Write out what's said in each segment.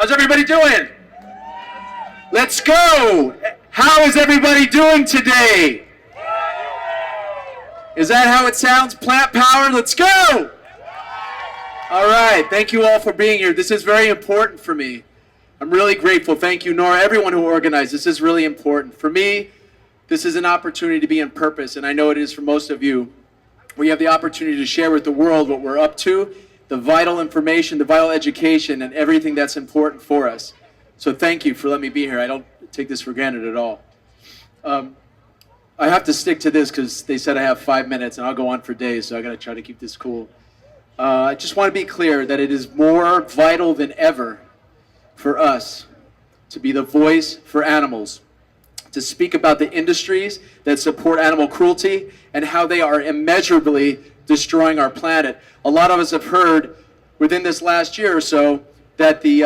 How's everybody doing? Let's go! How is everybody doing today? Is that how it sounds? Plant power, let's go! All right, thank you all for being here. This is very important for me. I'm really grateful. Thank you, Nora, everyone who organized. This is really important. For me, this is an opportunity to be in purpose, and I know it is for most of you. We have the opportunity to share with the world what we're up to, the vital information, the vital education, and everything that's important for us. So thank you for letting me be here. I don't take this for granted at all. I have to stick to this because they said I have 5 minutes, and I'll go on for days, so I got to try to keep this cool. I just want to be clear that it is more vital than ever for us to be the voice for animals, to speak about the industries that support animal cruelty and how they are immeasurably destroying our planet. A lot of us have heard within this last year or so that the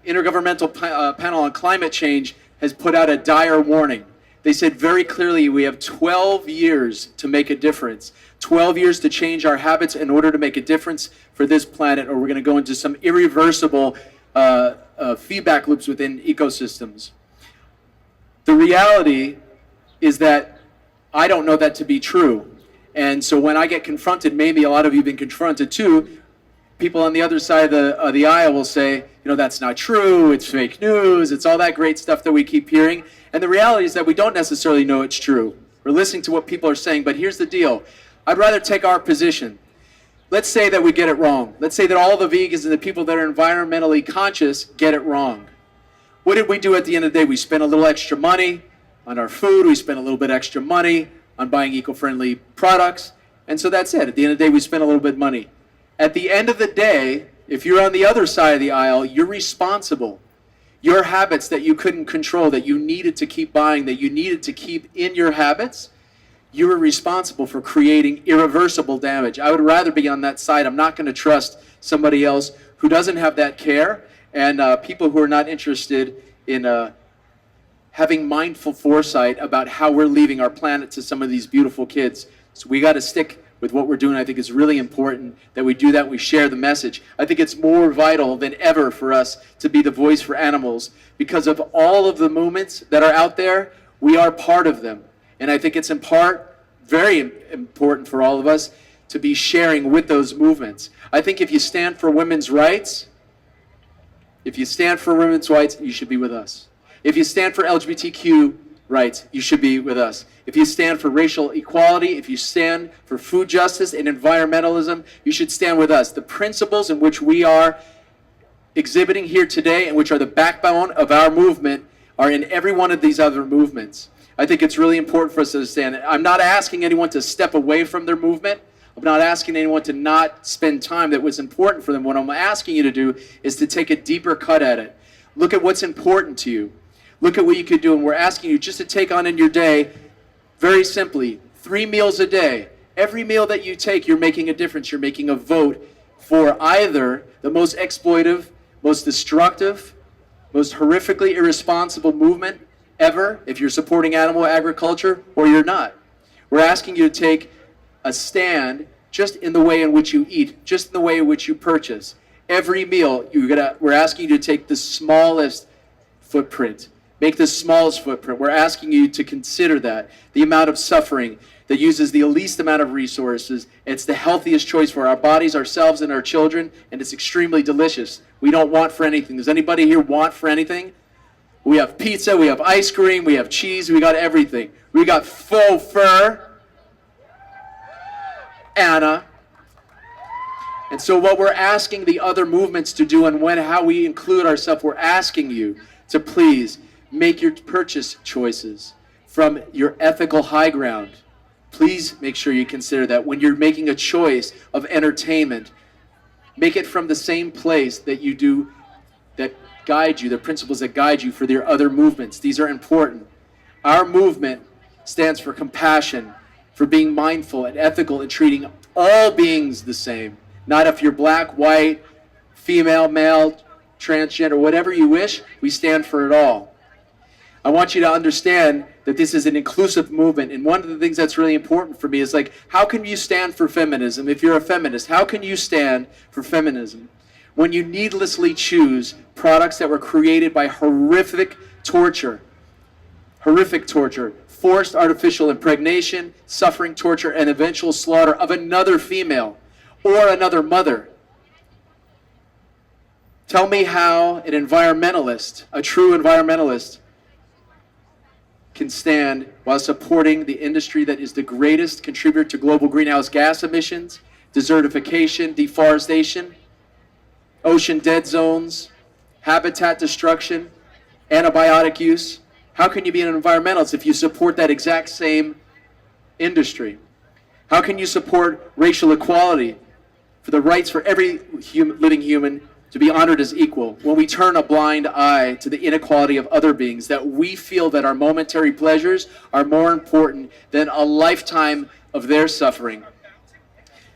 Intergovernmental Panel on Climate Change has put out a dire warning. They said very clearly we have 12 years to make a difference, 12 years to change our habits in order to make a difference for this planet, or we're going to go into some irreversible feedback loops within ecosystems. The reality is that I don't know that to be true. And so when I get confronted, maybe a lot of you have been confronted too, people on the other side of the aisle will say, you know, that's not true, it's fake news, it's all that great stuff that we keep hearing. And the reality is that we don't necessarily know it's true. We're listening to what people are saying, but here's the deal. I'd rather take our position. Let's say that we get it wrong. Let's say that all the vegans and the people that are environmentally conscious get it wrong. What did we do at the end of the day? We spent a little extra money on our food. We spent a little bit extra money on buying eco-friendly products. And so that's it. At the end of the day, we spent a little bit of money. At the end of the day, if you're on the other side of the aisle, you're responsible. Your habits that you couldn't control, that you needed to keep buying, that you needed to keep in your habits, you were responsible for creating irreversible damage. I would rather be on that side. I'm not going to trust somebody else who doesn't have that care, and people who are not interested in having mindful foresight about how we're leaving our planet to some of these beautiful kids. So we got to stick with what we're doing. I think it's really important that we do that, we share the message. I think it's more vital than ever for us to be the voice for animals because of all of the movements that are out there. We are part of them. And I think it's in part very important for all of us to be sharing with those movements. I think if you stand for women's rights, you should be with us. If you stand for LGBTQ rights, you should be with us. If you stand for racial equality, if you stand for food justice and environmentalism, you should stand with us. The principles in which we are exhibiting here today and which are the backbone of our movement are in every one of these other movements. I think it's really important for us to understand. I'm not asking anyone to step away from their movement. I'm not asking anyone to not spend time that was important for them. What I'm asking you to do is to take a deeper cut at it. Look at what's important to you. Look at what you could do, and we're asking you just to take on in your day, very simply, 3 meals a day. Every meal that you take, you're making a difference. You're making a vote for either the most exploitive, most destructive, most horrifically irresponsible movement ever, if you're supporting animal agriculture, or you're not. We're asking you to take a stand just in the way in which you eat, just in the way in which you purchase. Every meal, we're asking you to take the smallest footprint. Make the smallest footprint. We're asking you to consider that. The amount of suffering that uses the least amount of resources. It's the healthiest choice for our bodies, ourselves, and our children, and it's extremely delicious. We don't want for anything. Does anybody here want for anything? We have pizza, we have ice cream, we have cheese, we got everything. We got faux fur. Anna. And so what we're asking the other movements to do and how we include ourselves, we're asking you to please make your purchase choices from your ethical high ground. Please make sure you consider that when you're making a choice of entertainment, make it from the same place that you do, that guide you, the principles that guide you for their other movements. These are important. Our movement stands for compassion, for being mindful and ethical and treating all beings the same. Not if you're black, white, female, male, transgender, whatever you wish, we stand for it all. I want you to understand that this is an inclusive movement, and one of the things that's really important for me is like, how can you stand for feminism if you're a feminist? How can you stand for feminism when you needlessly choose products that were created by horrific torture, forced artificial impregnation, suffering, torture, and eventual slaughter of another female or another mother. Tell me how an environmentalist, a true environmentalist, can stand while supporting the industry that is the greatest contributor to global greenhouse gas emissions, desertification, deforestation, ocean dead zones, habitat destruction, antibiotic use. How can you be an environmentalist if you support that exact same industry? How can you support racial equality for the rights for every living human to be honored as equal when we turn a blind eye to the inequality of other beings, that we feel that our momentary pleasures are more important than a lifetime of their suffering?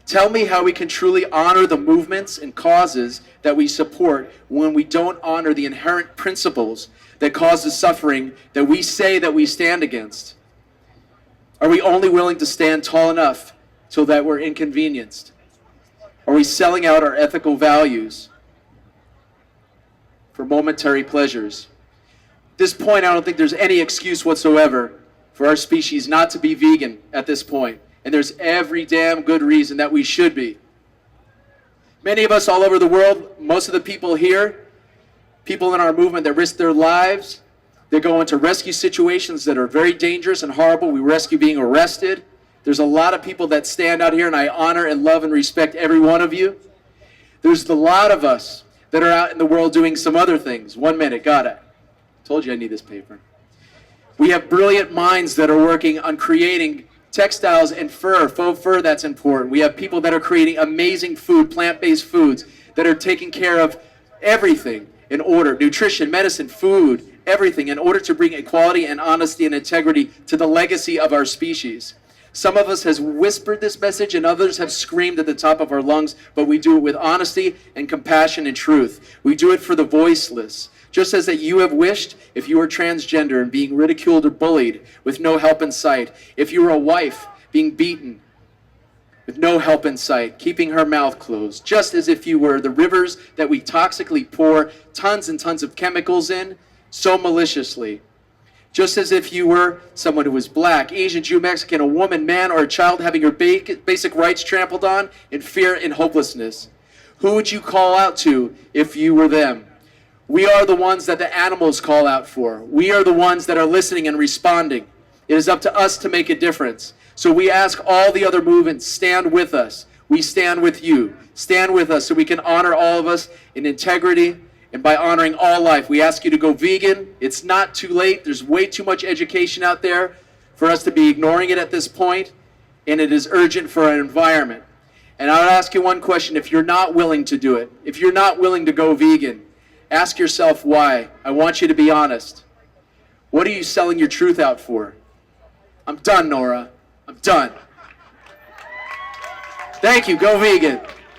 Tell me how we can truly honor the movements and causes that we support when we don't honor the inherent principles that cause the suffering that we say that we stand against. Are we only willing to stand tall enough so that we're inconvenienced? Are we selling out our ethical values for momentary pleasures? At this point, I don't think there's any excuse whatsoever for our species not to be vegan at this point. And there's every damn good reason that we should be. Many of us all over the world, most of the people here, people in our movement that risk their lives, they go into rescue situations that are very dangerous and horrible. We rescue being arrested. There's a lot of people that stand out here, and I honor and love and respect every one of you. There's a lot of us that are out in the world doing some other things. 1 minute, got it. Told you I need this paper. We have brilliant minds that are working on creating textiles and fur, faux fur, that's important. We have people that are creating amazing food, plant-based foods, that are taking care of everything in order, nutrition, medicine, food, everything, in order to bring equality and honesty and integrity to the legacy of our species. Some of us has whispered this message and others have screamed at the top of our lungs, but we do it with honesty and compassion and truth. We do it for the voiceless. Just as that you have wished, if you were transgender and being ridiculed or bullied with no help in sight, if you were a wife being beaten with no help in sight, keeping her mouth closed, just as if you were the rivers that we toxically pour tons and tons of chemicals in, so maliciously. Just as if you were someone who was black, Asian, Jew, Mexican, a woman, man, or a child having your basic rights trampled on in fear and hopelessness. Who would you call out to if you were them? We are the ones that the animals call out for. We are the ones that are listening and responding. It is up to us to make a difference. So we ask all the other movements, stand with us. We stand with you. Stand with us so we can honor all of us in integrity and by honoring all life. We ask you to go vegan. It's not too late. There's way too much education out there for us to be ignoring it at this point, and it is urgent for our environment. And I would ask you one question. If you're not willing to do it, if you're not willing to go vegan, ask yourself why. I want you to be honest. What are you selling your truth out for? I'm done, Nora. I'm done. Thank you. Go vegan.